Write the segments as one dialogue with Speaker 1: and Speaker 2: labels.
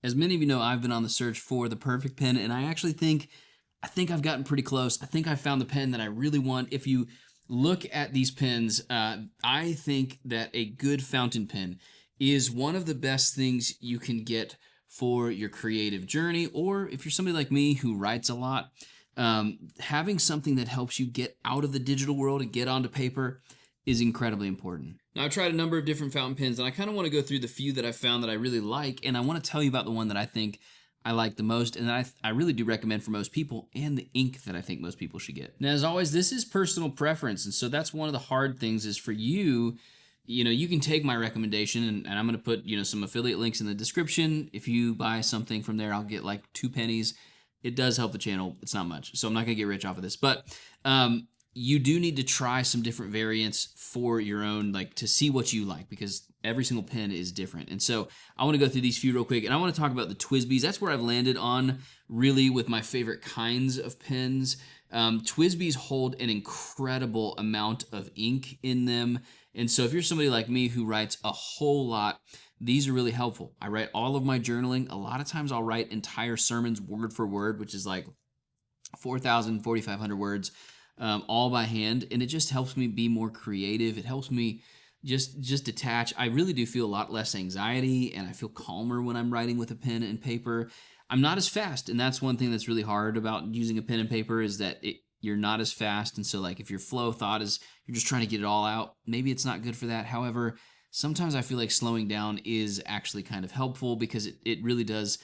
Speaker 1: As many of you know, I've been on the search for the perfect pen, and I think I've gotten pretty close. I think I found the pen that I really want. If you look at these pens, I think that a good fountain pen is one of the best things you can get for your creative journey, or if you're somebody like me who writes a lot, having something that helps you get out of the digital world and get onto paper is incredibly important. Now, I've tried a number of different fountain pens, and I kind of want to go through the few that I found that I really like, and I want to tell you about the one that I think I like the most, and I really do recommend for most people, and the ink that I think most people should get. Now, as always, this is personal preference, and so that's one of the hard things is for you, you can take my recommendation, and I'm going to put, some affiliate links in the description. If you buy something from there, I'll get like 2 pennies. It does help the channel. It's not much, so I'm not going to get rich off of this, but you do need to try some different variants for your own, like to see what you like, because every single pen is different. And so I want to go through these few real quick, and I want to talk about the Twsbis. That's where I've landed on really with my favorite kinds of pens. Twsbis hold an incredible amount of ink in them. And so if you're somebody like me who writes a whole lot, these are really helpful. I write all of my journaling. A lot of times I'll write entire sermons word for word, which is like 4,000, 4,500 words. All by hand, and it just helps me be more creative. It helps me just detach. I really do feel a lot less anxiety, and I feel calmer when I'm writing with a pen and paper. I'm not as fast, and that's one thing that's really hard about using a pen and paper is that you're not as fast, and so like if your flow of thought is you're just trying to get it all out, maybe it's not good for that. However, sometimes I feel like slowing down is actually kind of helpful because it really does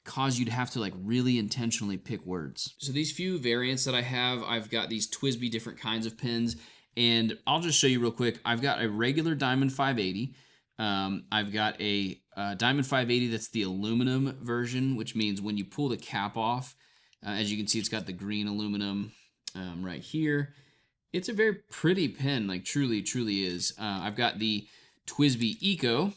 Speaker 1: cause you to have to like really intentionally pick words. So these few variants that I have, I've got these Twsbi different kinds of pens, and I'll just show you real quick. I've got a regular Diamond 580. I've got a Diamond 580 that's the aluminum version, which means when you pull the cap off, as you can see, it's got the green aluminum right here. It's a very pretty pen, like truly is. I've got the Twsbi Eco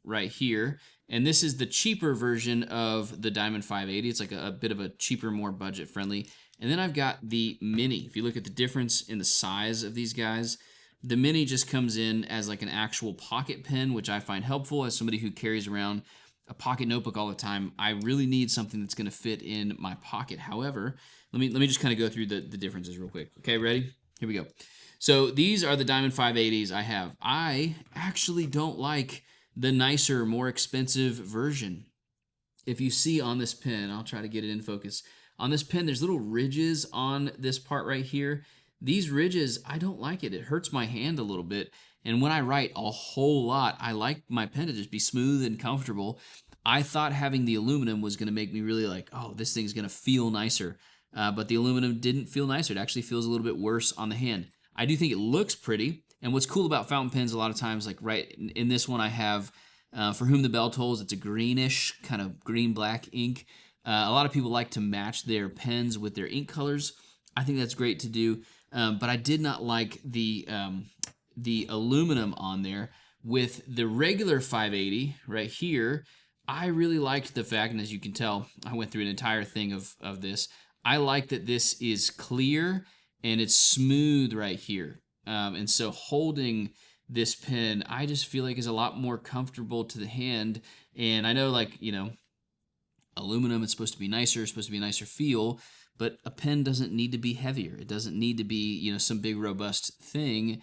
Speaker 1: right here, and this is the cheaper version of the Diamond 580. It's like a bit of a cheaper, more budget friendly. And then I've got the Mini. If you look at the difference in the size of these guys, the Mini just comes in as like an actual pocket pen, which I find helpful as somebody who carries around a pocket notebook all the time. I really need something that's going to fit in my pocket. However, let me just kind of go through the differences real quick. Okay, ready? Here we go. So these are the Diamond 580s I have. I actually don't like the nicer, more expensive version. If you see on this pen, I'll try to get it in focus. On this pen, there's little ridges on this part right here. These ridges, I don't like it. It hurts my hand a little bit. And when I write a whole lot, I like my pen to just be smooth and comfortable. I thought having the aluminum was going to make me really like, oh, this thing's going to feel nicer. But the aluminum didn't feel nicer. It actually feels a little bit worse on the hand. I do think it looks pretty. And what's cool about fountain pens a lot of times, like right in this one I have, For Whom the Bell Tolls, it's a greenish, kind of green-black ink. A lot of people like to match their pens with their ink colors. I think that's great to do, but I did not like the aluminum on there. With the regular 580 right here, I really liked the fact, and as you can tell, I went through an entire thing of this. I like that this is clear and it's smooth right here. And so holding this pen, I just feel like is a lot more comfortable to the hand. And I know, like, aluminum is supposed to be nicer, it's supposed to be a nicer feel, but a pen doesn't need to be heavier. It doesn't need to be, some big robust thing.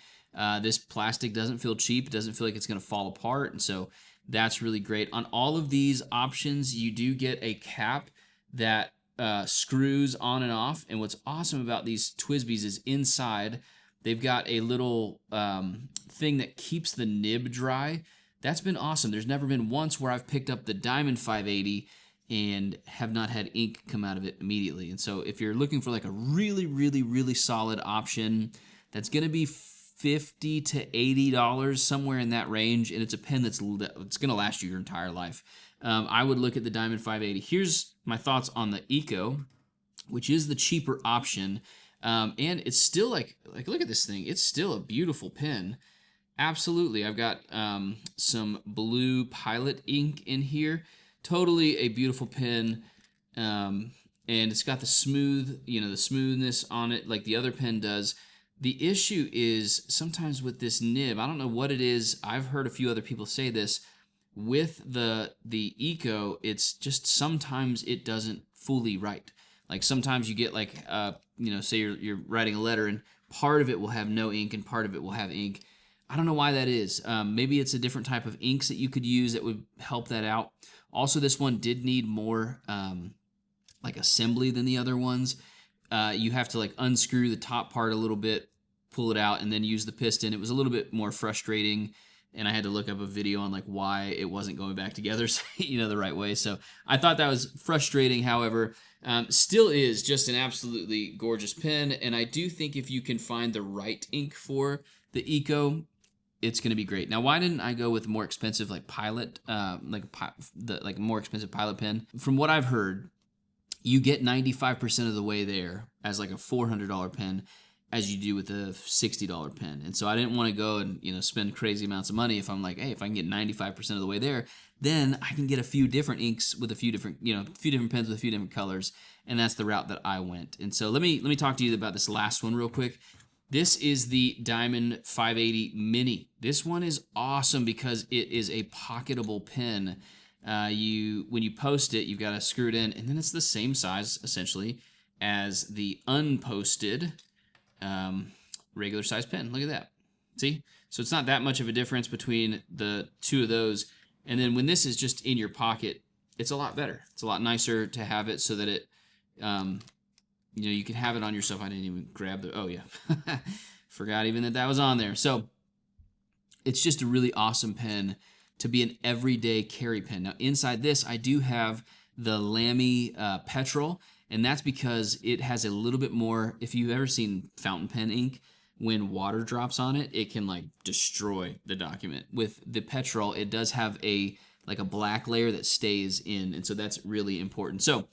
Speaker 1: This plastic doesn't feel cheap. It doesn't feel like it's going to fall apart. And so that's really great. On all of these options, you do get a cap that screws on and off. And what's awesome about these Twsbis is inside, they've got a little thing that keeps the nib dry. That's been awesome. There's never been once where I've picked up the Diamond 580 and have not had ink come out of it immediately. And so if you're looking for like a really solid option that's going to be $50 to $80, somewhere in that range, and it's a pen it's going to last you your entire life, I would look at the Diamond 580. Here's my thoughts on the Eco, which is the cheaper option. And it's still like look at this thing. It's still a beautiful pen. Absolutely. I've got some blue Pilot ink in here. Totally a beautiful pen. And it's got the smooth, the smoothness on it like the other pen does. The issue is sometimes with this nib, I don't know what it is. I've heard a few other people say this. With the Eco, it's just sometimes it doesn't fully write. Like sometimes you get like say you're writing a letter and part of it will have no ink and part of it will have ink. I don't know why that is. Maybe it's a different type of inks that you could use that would help that out. Also, this one did need more like assembly than the other ones. You have to like unscrew the top part a little bit, pull it out, and then use the piston. It was a little bit more frustrating, and I had to look up a video on like why it wasn't going back together, the right way. So I thought that was frustrating. However, still is just an absolutely gorgeous pen, and I do think if you can find the right ink for the Eco, it's going to be great. Now, why didn't I go with a more expensive like Pilot, like a more expensive Pilot pen? From what I've heard, you get 95% of the way there as like a $400 pen as you do with a $60 pen. And so I didn't want to go and, spend crazy amounts of money if I'm like, hey, if I can get 95% of the way there, then I can get a few different inks with a few different, pens with a few different colors. And that's the route that I went. And so let me talk to you about this last one real quick. This is the Diamond 580 Mini. This one is awesome because it is a pocketable pen. When you post it, you've got to screw it in, and then it's the same size essentially as the unposted regular size pen. Look at that. See? So it's not that much of a difference between the two of those. And then when this is just in your pocket, it's a lot better. It's a lot nicer to have it so that it, you can have it on yourself. I didn't even grab the, oh yeah. Forgot even that was on there. So it's just a really awesome pen to be an everyday carry pen. Now inside this, I do have the Lamy Petrol, and that's because it has a little bit more, if you've ever seen fountain pen ink, when water drops on it, it can like destroy the document. With the Petrol, it does have a black layer that stays in, and so that's really important. So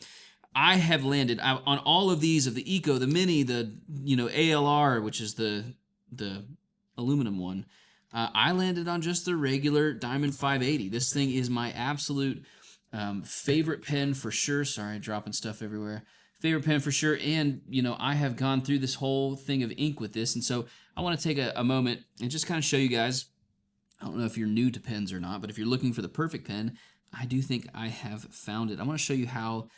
Speaker 1: I have landed on all of these, of the Eco, the Mini, the ALR, which is the aluminum one. I landed on just the regular Diamond 580. This thing is my absolute favorite pen for sure. Sorry, dropping stuff everywhere. Favorite pen for sure. And, I have gone through this whole thing of ink with this. And so I want to take a moment and just kind of show you guys. I don't know if you're new to pens or not, but if you're looking for the perfect pen, I do think I have found it. I want to show you how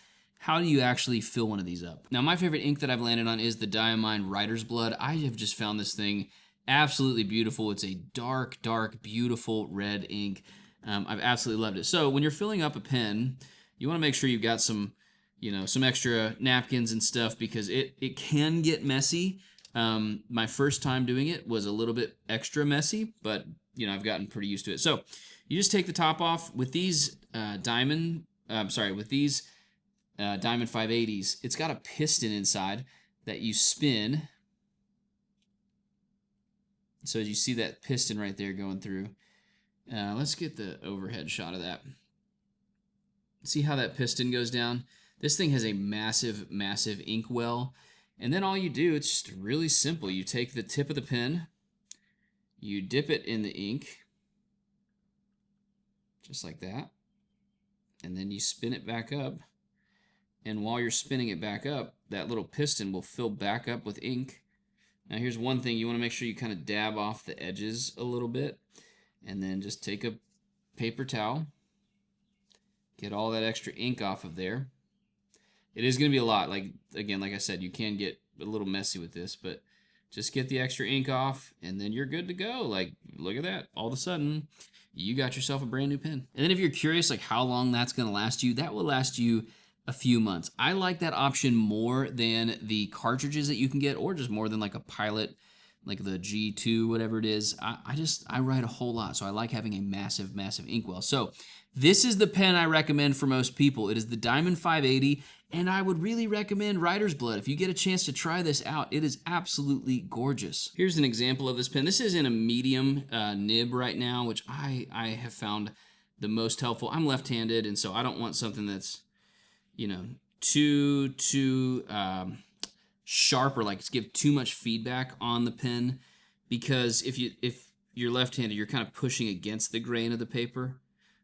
Speaker 1: do you actually fill one of these up. Now, my favorite ink that I've landed on is the Diamine Writer's Blood. I have just found this thing absolutely beautiful. It's a dark, beautiful red ink. I've absolutely loved it. So when you're filling up a pen, you want to make sure you've got some extra napkins and stuff, because it can get messy. My first time doing it was a little bit extra messy, but I've gotten pretty used to it. So you just take the top off with these Diamond 580s. It's got a piston inside that you spin. So as you see that piston right there going through, let's get the overhead shot of that. See how that piston goes down? This thing has a massive ink well. And then all you do, it's just really simple. You take the tip of the pen, you dip it in the ink, just like that. And then you spin it back up. And while you're spinning it back up, that little piston will fill back up with ink. Now here's one thing, you want to make sure you kind of dab off the edges a little bit, and then just take a paper towel, get all that extra ink off of there. It is going to be a lot. Like I said, you can get a little messy with this, but just get the extra ink off, and then you're good to go. Like, look at that. All of a sudden, you got yourself a brand new pen. And then if you're curious like how long that's going to last you, that will last you a few months. I like that option more than the cartridges that you can get, or just more than like a Pilot, like the G2, whatever it is. I write a whole lot, so I like having a massive inkwell. So this is the pen I recommend for most people. It is the Diamond 580, and I would really recommend Writer's Blood. If you get a chance to try this out, it is absolutely gorgeous. Here's an example of this pen. This is in a medium nib right now, which I have found the most helpful. I'm left-handed, and so I don't want something that's too sharp, or like give too much feedback on the pen, because if you're left-handed, you're kind of pushing against the grain of the paper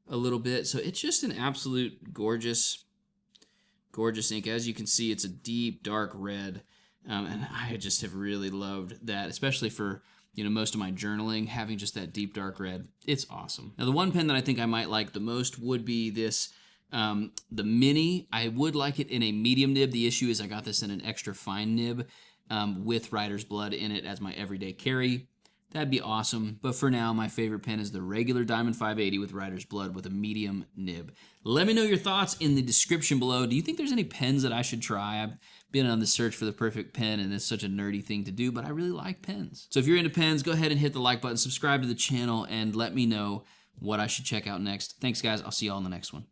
Speaker 1: a little bit. So it's just an absolute gorgeous ink. As you can see, it's a deep dark red, and I just have really loved that, especially for most of my journaling, having just that deep dark red, it's awesome. Now the one pen that I think I might like the most would be this, the Mini. I would like it in a medium nib. The issue is I got this in an extra fine nib with writer's blood in it as my everyday carry. That'd be awesome, but for now, my favorite pen is the regular Diamond 580 with writer's blood with a medium nib. Let me know your thoughts in the description below. Do you think there's any pens that I should try? I've been on the search for the perfect pen, and it's such a nerdy thing to do, but I really like pens. So if you're into pens, go ahead and hit the like button, subscribe to the channel, and let me know what I should check out next. Thanks, guys. I'll see you all in the next one.